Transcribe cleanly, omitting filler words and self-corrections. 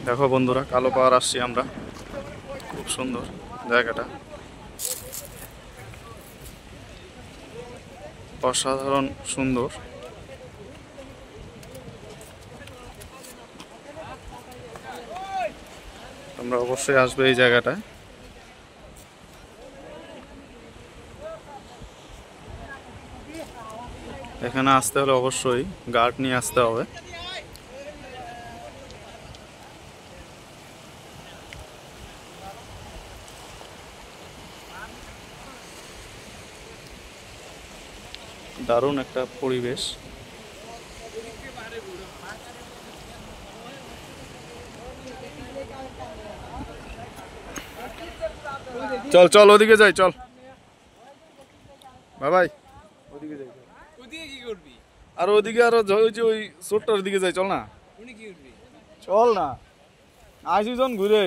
দেখো বন্ধুরা, কালো পাহাড় আসছি আমরা। খুব সুন্দর জায়গাটা, অসাধারণ সুন্দর। তোমরা অবশ্যই আসবে এই জায়গাটায়। এখানে আসতে হলে অবশ্যই গার্ড নিয়ে আসতে হবে। দারুণ একটা পরিবেশ। চল চল ওদিকে যাই, চল ভাই ওদিকে যাই। ওদিকে কি করবি? আর ওদিকে আরো ওই যে ওই চোরটার দিকে যাই, চল না। উনি কি করবি? চল না, আসি জন ঘুরে।